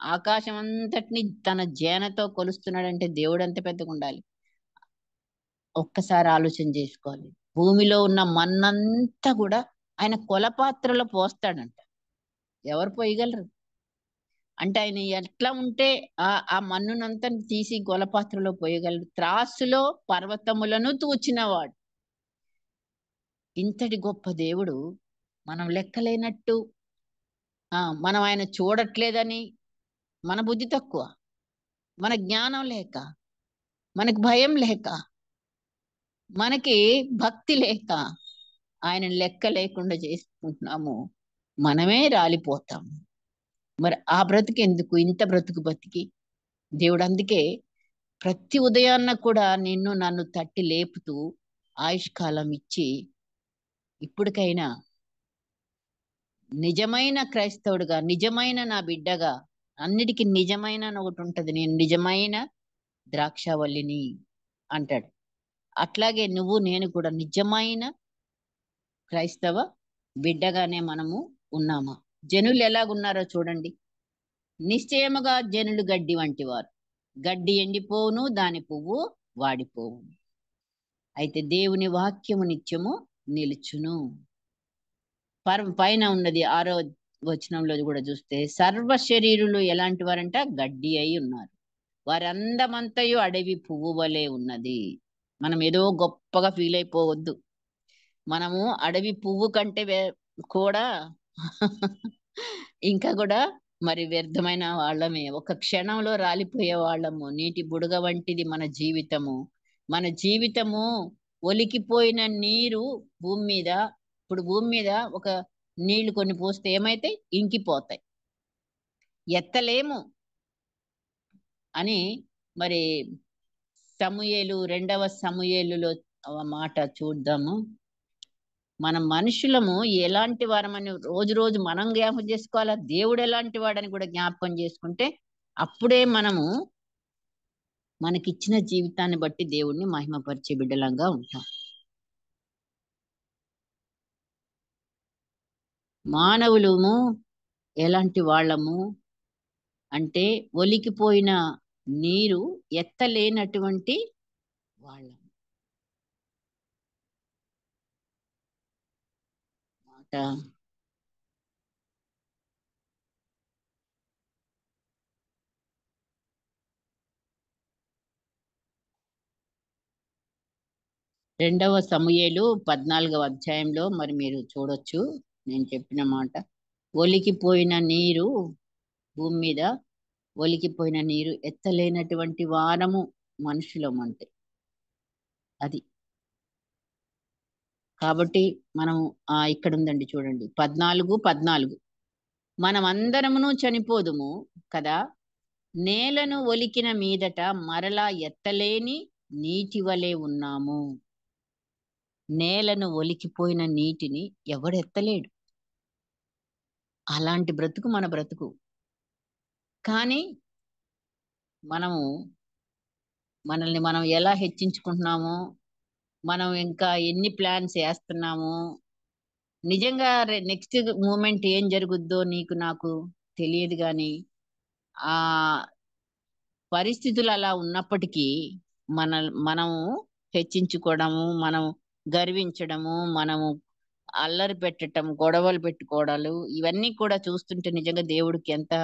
ఆకాశం అంతటిని తన జేనతో కొలుస్తున్నాడంటే దేవుడు ఎంత పెద్దగా ఉండాలి? ఒక్కసారి ఆలోచన చేసుకోవాలి. భూమిలో ఉన్న మన్నంతా కూడా ఆయన కొలపాత్రలో పోస్తాడంట. ఎవరు పోయగలరు? అంటే ఆయన ఎట్లా ఉంటే ఆ మన్నునంతా తీసి గొలపాత్రలో పోయగలడు. త్రాసులో పర్వతములను తూచినవాడు. ఇంతటి గొప్ప దేవుడు మనం లెక్కలేనట్టు, మనం ఆయన చూడట్లేదని మన బుద్ధి తక్కువ, మన జ్ఞానం లేక, మనకి భయం లేక, మనకి భక్తి లేక ఆయన లెక్క లేకుండా చేసుకుంటున్నాము. మనమే రాలిపోతాం. మరి ఆ బ్రతుకు ఎందుకు? ఇంత బ్రతుకు బతికి దేవుడు అందుకే ప్రతి ఉదయాన్న కూడా నన్ను తట్టి లేపుతూ ఆయుష్కాలం ఇచ్చి, ఇప్పటికైనా నిజమైన క్రైస్తవుడిగా, నిజమైన నా బిడ్డగా, అన్నిటికీ నిజమైన అని ఒకటి ఉంటది, నేను నిజమైన ద్రాక్షావల్లిని అంటాడు. అట్లాగే నువ్వు నేను కూడా నిజమైన క్రైస్తవ బిడ్డగానే మనము ఉన్నామా? జనులు ఎలాగున్నారో చూడండి. నిశ్చయముగా జనులు గడ్డి వంటి వారు. గడ్డి ఎండిపోవును, దాని పువ్వు వాడిపోవును. అయితే దేవుని వాక్యము నిత్యము నిలుచును. పైన ఉన్నది 6వ వచనంలో కూడా చూస్తే, సర్వ శరీరులు ఎలాంటి వారంట? గడ్డి అయి ఉన్నారు. వారి అందమంతయు అడవి పువ్వు వలె ఉన్నది. మనం ఏదో గొప్పగా ఫీల్ అయిపోవద్దు. మనము అడవి పువ్వు కంటే కూడా ఇంకా కూడా మరి వ్యర్థమైన వాళ్ళమే. ఒక క్షణంలో రాలిపోయే వాళ్ళము. నీటి బుడగ వంటిది మన జీవితము. మన జీవితము ఒలికిపోయిన నీరు భూమి మీద. ఇప్పుడు భూమి మీద ఒక నీళ్లు కొన్ని పోస్తే ఏమైతే ఇంకిపోతాయి, ఎత్తలేము అని మరి సమూయేలు 2వ సమూయేలులో మాట చూద్దాము. మనం మనుషులము ఎలాంటి వారమని రోజు రోజు మనం జ్ఞాపకం చేసుకోవాలా, దేవుడు ఎలాంటి వాడని కూడా జ్ఞాపకం చేసుకుంటే అప్పుడే మనము మనకిచ్చిన జీవితాన్ని బట్టి దేవుడిని మహిమపరిచే బిడ్డలంగా ఉంటాం. మానవులము ఎలాంటి వాళ్ళము అంటే ఒలికిపోయిన నీరు ఎత్తలేనటువంటి వాళ్ళం మాట. 2వ సమూయేలు 14వ అధ్యాయంలో మరి మీరు చూడొచ్చు నేను చెప్పిన మాట. ఒలికిపోయిన నీరు భూమి మీద ఒలికిపోయిన నీరు ఎత్తలేనటువంటి వారము మనుషులం అంటే అది. కాబట్టి మనం ఇక్కడ ఉందండి చూడండి 14 మనం అందరమును చనిపోదుము కదా, నేలను ఒలికిన మీదట మరలా ఎత్తలేని నీటి వలె ఉన్నాము. నేలను ఒలికిపోయిన నీటిని ఎవడెత్తలేడు. అలాంటి బ్రతుకు మన బ్రతుకు. కానీ మనము మనల్ని మనం ఎలా హెచ్చించుకుంటున్నామో, మనం ఇంకా ఎన్ని ప్లాన్స్ వేస్తున్నామో, నిజంగా నెక్స్ట్ మూమెంట్ ఏం జరుగుద్దో నీకు నాకు తెలియదు. కానీ ఆ పరిస్థితులు అలా ఉన్నప్పటికీ మన మనము హెచ్చించుకోవడము, మనం గర్వించడము, మనము అల్లరి పెట్టటం, గొడవలు పెట్టుకోవడాలు, ఇవన్నీ కూడా చూస్తుంటే నిజంగా దేవుడికి ఎంత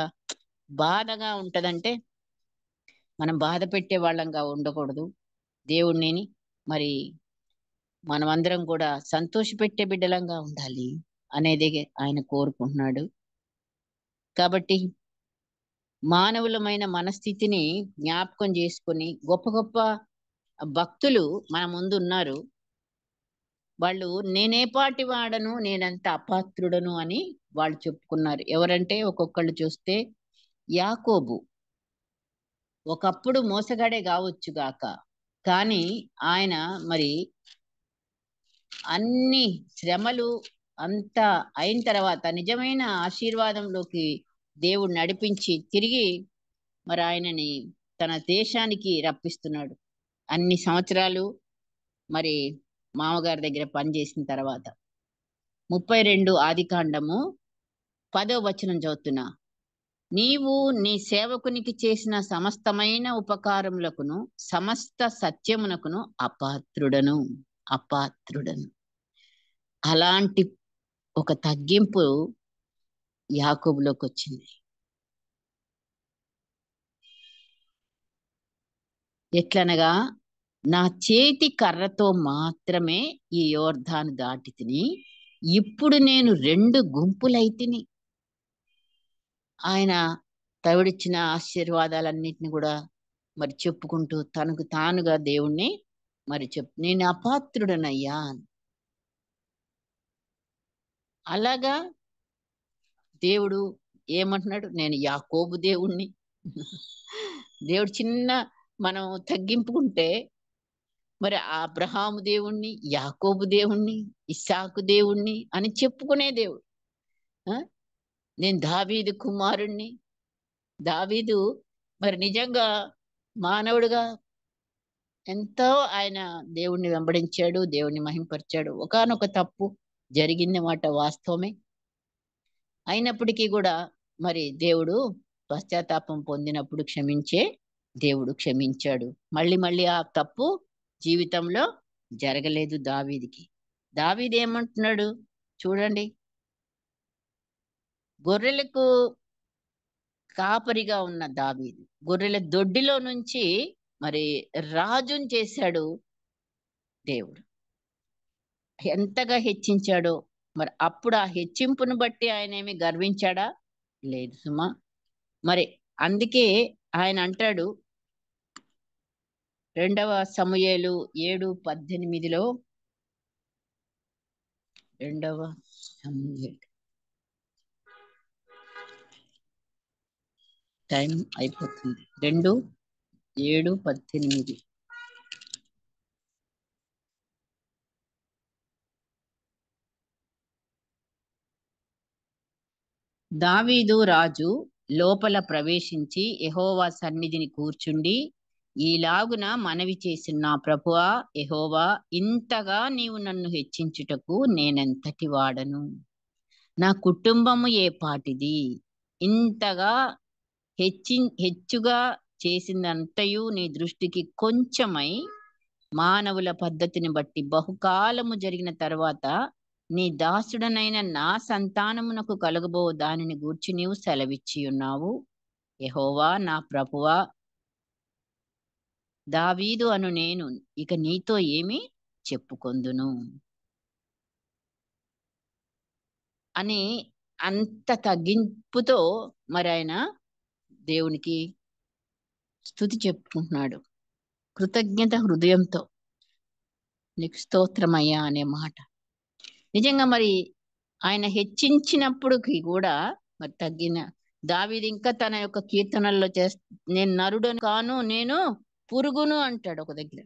బాధగా ఉంటదంటే, మనం బాధ పెట్టే వాళ్ళంగా ఉండకూడదు దేవుణ్ణిని. మరి మనమందరం కూడా సంతోషపెట్టే బిడ్డలంగా ఉండాలి అనేది ఆయన కోరుకుంటున్నాడు. కాబట్టి మానవులమైన మనస్థితిని జ్ఞాపకం చేసుకొని గొప్ప గొప్ప భక్తులు మన ముందు ఉన్నారు. వాళ్ళు నేనే పాటి వాడను, నేనంత అపాత్రుడను అని వాళ్ళు చెప్పుకున్నారు. ఎవరంటే ఒక్కొక్కళ్ళు చూస్తే యాకోబు ఒకప్పుడు మోసగాడే కావచ్చు గాక, కానీ ఆయన మరి అన్ని శ్రమలు అంతా అయిన తర్వాత నిజమైన ఆశీర్వాదంలోకి దేవుడు నడిపించి తిరిగి మరి ఆయనని తన దేశానికి రప్పిస్తున్నాడు. అన్ని సంవత్సరాలు మరి మామగారి దగ్గర పనిచేసిన తర్వాత 32 ఆదికాండము 10వ వచనం చదువుతున్నా. నీవు నీ సేవకునికి చేసిన సమస్తమైన ఉపకారములకును సమస్త సత్యమునకును అపాత్రుడను అపాత్రుడను. అలాంటి ఒక తగ్గింపు యాకోబులోకి వచ్చింది. ఎట్లనగా, నా చేతి కర్రతో మాత్రమే ఈ యోర్ధాను దాటి తిని, ఇప్పుడు నేను 2 గుంపులైతిని. ఆయన తవిడిచ్చిన ఆశీర్వాదాలన్నిటిని కూడా మరి చెప్పుకుంటూ తనకు తానుగా దేవుణ్ణి మరి నేను అపాత్రుడనయ్యా. అలాగా దేవుడు ఏమంటున్నాడు, నేను యాకోబు దేవుణ్ణి. దేవుడు చిన్న మనం తగ్గింపుకుంటే మరి అబ్రహాము దేవుణ్ణి, యాకోబు దేవుణ్ణి, ఇస్సాకు దేవుణ్ణి అని చెప్పుకునే దేవుడు. నేను దావీదు కుమారుణ్ణి. దావీదు మరి నిజంగా మానవుడుగా ఎంతో ఆయన దేవుణ్ణి వెంబడించాడు, దేవుణ్ణి మహింపరిచాడు. ఒకానొక తప్పు జరిగింది మాట వాస్తవమే. అయినప్పటికీ కూడా మరి దేవుడు పశ్చాత్తాపం పొందినప్పుడు క్షమించే దేవుడు క్షమించాడు. మళ్ళీ మళ్ళీ ఆ తప్పు జీవితంలో జరగలేదు దావీదికి. దావీదు ఏమంటున్నాడు చూడండి, గొర్రెలకు కాపరిగా ఉన్న దావీదు గొర్రెల దొడ్డిలో నుంచి మరి రాజుని చేశాడు దేవుడు. ఎంతగా హెచ్చించాడో మరి అప్పుడు ఆ హెచ్చింపును బట్టి ఆయన ఏమి గర్వించాడా? లేదు సుమా. మరి అందుకే ఆయన అంటాడు 2వ సమూయేలు 7:18 2వ సమూయేలు టైం అయిపోతుంది. 2:7-18. దావీదు రాజు లోపల ప్రవేశించి యెహోవా సన్నిధిని కూర్చుండి ఈలాగున మనవి చేసిన, నా ప్రభువా యెహోవా, ఇంతగా నీవు నన్ను హెచ్చించుటకు నేనెంతటి వాడను, నా కుటుంబము ఏ పాటిది, ఇంతగా హెచ్చుగా చేసిందంతయు నీ దృష్టికి కొంచెమై మానవుల పద్ధతిని బట్టి బహుకాలము జరిగిన తరువాత నీ దాసుడనైన నా సంతానమునకు కలుగబో దానిని గూర్చి నీవు సెలవిచ్చి ఉన్నావు. యెహోవా నా ప్రభువా, దావీదు అను నేను ఇక నీతో ఏమి చెప్పుకొందును అని అంత తగ్గింపుతో మరి ఆయన దేవునికి స్తుతి చెప్పుకుంటున్నాడు. కృతజ్ఞత హృదయంతో నీకు స్తోత్రమయ్యా అనే మాట. నిజంగా మరి ఆయన హెచ్చించినప్పటికి కూడా మరి తగ్గిన దావీదు ఇంకా తన యొక్క కీర్తనల్లో నేను నరుడను కాను, నేను పురుగును అంటాడు ఒక దగ్గర.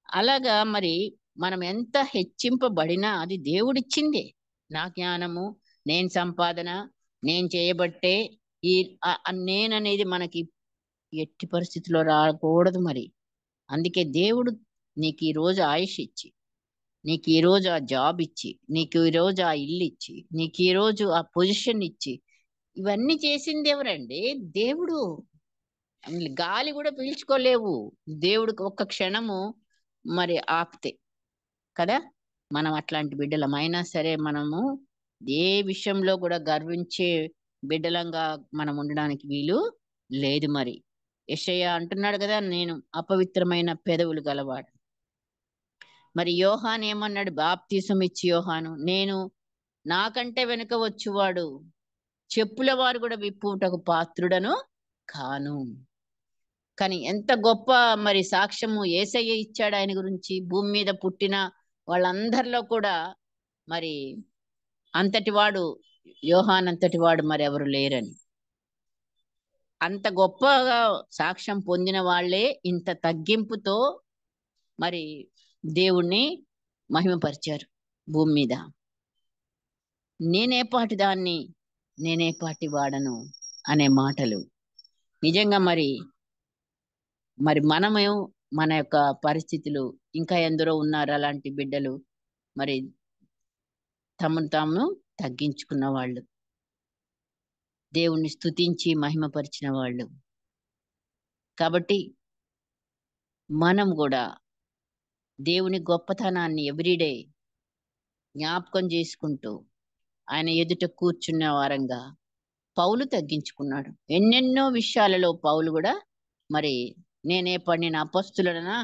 అలాగా మరి మనం ఎంత హెచ్చింపబడినా అది దేవుడిచ్చిందే. నా జ్ఞానము, నేను సంపాదన, నేను చేయబట్టే ఈ నేననేది మనకి ఎట్టి పరిస్థితిలో రాకూడదు మరి. అందుకే దేవుడు నీకు ఈ రోజు ఆయుష్ ఇచ్చి, నీకు ఈ రోజు ఆ జాబ్ ఇచ్చి, నీకు ఈ రోజు ఆ ఇల్లు ఇచ్చి, నీకు ఈ రోజు ఆ పొజిషన్ ఇచ్చి, ఇవన్నీ చేసింది ఎవరండి? దేవుడు. గాలి కూడా పీల్చుకోలేవు దేవుడికి ఒక్క క్షణము మరి ఆపితే కదా. మనం అట్లాంటి బిడ్డలం. అయినా సరే మనము ఏ విషయంలో కూడా గర్వించే బిడ్డలంగా మనం ఉండడానికి వీలు లేదు. మరి యెషయా అంటున్నాడు కదా, నేను అపవిత్రమైన పెదవులు గలవాడు. మరి యోహాను ఏమన్నాడు? బాప్తీసం ఇచ్చి యోహాను, నేను నాకంటే వెనుక వచ్చువాడు చెప్పుల వారు కూడా విప్పుటకు పాత్రుడను కాను. కానీ ఎంత గొప్ప మరి సాక్ష్యము యేసయ్య ఇచ్చాడు ఆయన గురించి. భూమి మీద పుట్టిన వాళ్ళందరిలో కూడా మరి అంతటి వాడు, యోహాన్ అంతటి వాడు మరి ఎవరు లేరని. అంత గొప్పగా సాక్ష్యం పొందిన వాళ్ళే ఇంత తగ్గింపుతో మరి దేవుణ్ణి మహిమపరిచారు భూమి మీద. నేనే పాటి దాన్ని, నేనే పాటి వాడను అనే మాటలు నిజంగా మరి మరి మనమే మన యొక్క పరిస్థితులు, ఇంకా ఎందరో ఉన్నారు అలాంటి బిడ్డలు మరి తమను తాము తగ్గించుకున్న వాళ్ళు, దేవుణ్ణి స్తుతించి మహిమపరిచిన వాళ్ళు. కాబట్టి మనం కూడా దేవుని గొప్పతనాన్ని ఎవ్రీడే జ్ఞాపకం చేసుకుంటూ ఆయన ఎదుట కూర్చున్న వారంగా పౌలు తగ్గించుకున్నాడు. ఎన్నెన్నో విషయాలలో పౌలు కూడా మరి నేనే పడిన అపస్తులనా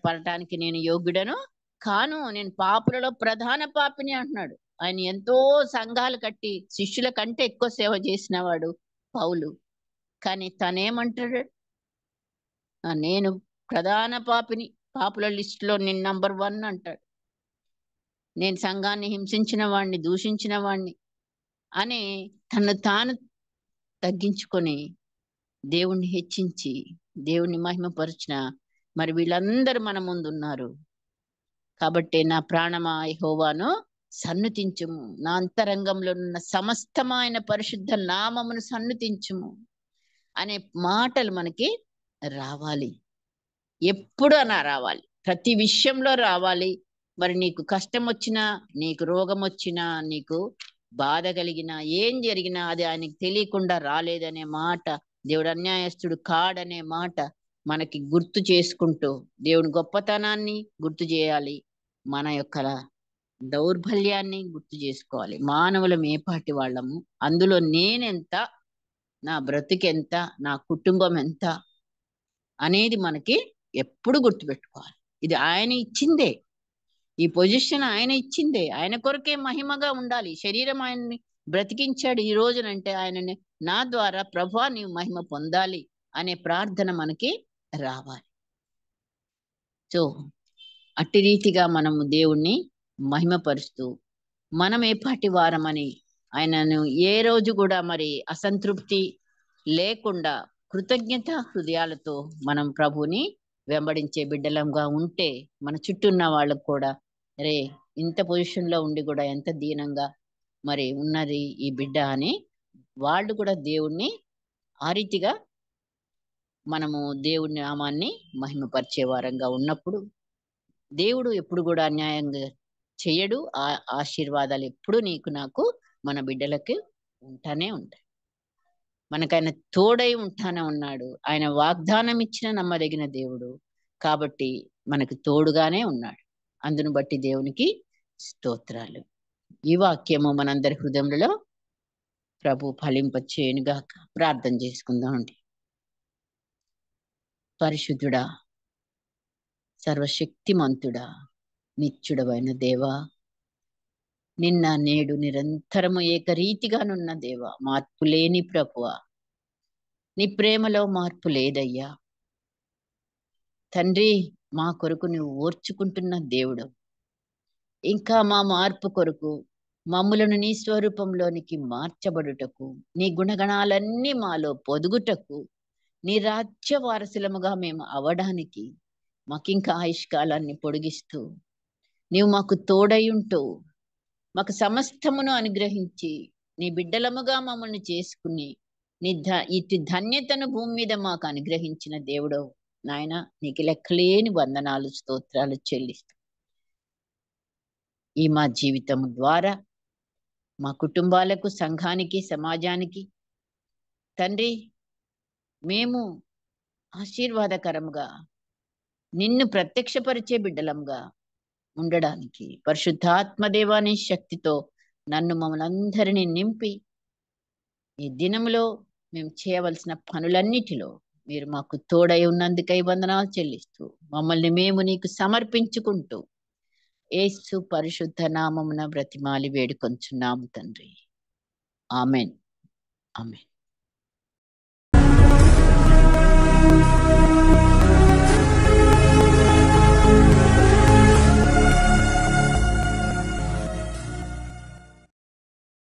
పడటానికి నేను యోగ్యుడను కాను, నేను పాపులలో ప్రధాన పాపిని అంటున్నాడు. ఆయన ఎంతో సంఘాలు కట్టి శిష్యుల కంటే ఎక్కువ సేవ చేసిన వాడు పౌలు. కానీ తనేమంటాడు? నేను ప్రధాన పాపిని, పాపుల లిస్టులో నేను నంబర్ 1 అంటాడు. నేను సంఘాన్ని హింసించిన వాడిని, దూషించిన వాడిని అని తను తాను తగ్గించుకొని దేవుణ్ణి హెచ్చించి దేవుణ్ణి మహిమపరిచిన మరి వీళ్ళందరూ మన ముందు ఉన్నారు. కాబట్టి నా ప్రాణమా యెహోవాను సన్నుతించుము, నా అంతరంగంలో ఉన్న సమస్తమైన పరిశుద్ధ నామమును సన్నుతించుము అనే మాటలు మనకి రావాలి. ఎప్పుడు అనా రావాలి, ప్రతి విషయంలో రావాలి. మరి నీకు కష్టం వచ్చినా, నీకు రోగం వచ్చినా, నీకు బాధ కలిగినా, ఏం జరిగినా అది ఆయనకి తెలియకుండా రాలేదనే మాట, దేవుడు అన్యాయస్తుడు కాడనే మాట మనకి గుర్తు చేసుకుంటూ దేవుని గొప్పతనాన్ని గుర్తు చేయాలి. మన యొక్క దౌర్బల్యాన్ని గుర్తు చేసుకోవాలి. మానవులం ఏపాటి వాళ్ళము, అందులో నేనెంత, నా బ్రతికెంత, నా కుటుంబం ఎంత అనేది మనకి ఎప్పుడు గుర్తుపెట్టుకోవాలి. ఇది ఆయన ఇచ్చిందే, ఈ పొజిషన్ ఆయన ఇచ్చిందే. ఆయన కొరకే మహిమగా ఉండాలి. శరీరం ఆయన్ని బ్రతికించాడు ఈ రోజునంటే ఆయనని నా ద్వారా ప్రభువా నీవు మహిమ పొందాలి అనే ప్రార్థన మనకి రావాలి. సో అట్టి రీతిగా మనము దేవుణ్ణి మహిమపరుస్తూ మనం ఏపాటి వారమని ఆయనను ఏ రోజు కూడా మరి అసంతృప్తి లేకుండా కృతజ్ఞత హృదయాలతో మనం ప్రభుని వెంబడించే బిడ్డలంగా ఉంటే మన చుట్టూ ఉన్న వాళ్ళకు కూడా రే ఇంత పొజిషన్లో ఉండి కూడా ఎంత దీనంగా మరి ఉన్నది ఈ బిడ్డ అని వాళ్ళు కూడా దేవుణ్ణి ఆ రీతిగా మనము దేవుని నామాన్ని మహిమపరిచే వారంగా ఉన్నప్పుడు దేవుడు ఎప్పుడు కూడా అన్యాయంగా చెయ్యడు. ఆ ఆశీర్వాదాలు ఎప్పుడు నీకు నాకు మన బిడ్డలకి ఉంటానే ఉంటాయి. మనకైన తోడై ఉంటానే ఉన్నాడు. ఆయన వాగ్దానం ఇచ్చిన నమ్మదగిన దేవుడు కాబట్టి మనకు తోడుగానే ఉన్నాడు. అందును బట్టి దేవునికి స్తోత్రాలు. ఈ వాక్యము మనందరి హృదయంలో ప్రభు ఫలింపచేయునుగాక. ప్రార్థన చేసుకుందాం అండి. పరిశుద్ధుడా, సర్వశక్తిమంతుడా, నిత్యుడవైన దేవా, నిన్న నేడు నిరంతరము ఏకరీతిగానున్న దేవా, మార్పు లేని ప్రభువా, నీ ప్రేమలో మార్పు లేదయ్యా. తండ్రి, మా కొరకు నువ్వు ఓర్చుకుంటున్న దేవుడు. ఇంకా మా మార్పు కొరకు మమ్ములను నీ స్వరూపంలోనికి మార్చబడుటకు, నీ గుణగణాలన్నీ మాలో పొదుగుటకు, నీ రాజ్య వారసులముగా మేము అవడానికి మాకింకా ఆయుష్కాలాన్ని పొడిగిస్తూ నీవు మాకు తోడయుంటూ మాకు సమస్తమును అనుగ్రహించి నీ బిడ్డలముగా మమ్మల్ని చేసుకుని ఇటు ధన్యతను భూమి మీద మాకు అనుగ్రహించిన దేవుడవు నాయన, నీకు లెక్కలేని వందనాలు, స్తోత్రాలు చెల్లిస్తూ ఈ మా జీవితం ద్వారా మా కుటుంబాలకు, సంఘానికి, సమాజానికి తండ్రి మేము ఆశీర్వాదకరముగా నిన్ను ప్రత్యక్షపరిచే బిడ్డలంగా ఉండడానికి పరిశుద్ధాత్మదేవాని శక్తితో నన్ను మమ్మల్ని అందరినీ నింపి ఈ దినములో మేము చేయవలసిన పనులన్నిటిలో మీరు మాకు తోడై ఉన్నందుకై వందనాలు చెల్లిస్తూ మమ్మల్ని మేము నీకు సమర్పించుకుంటూ యేసు పరిశుద్ధ నామమున బ్రతిమాలి వేడుకొంచున్నాము తండ్రి. ఆమెన్. ఆమెన్.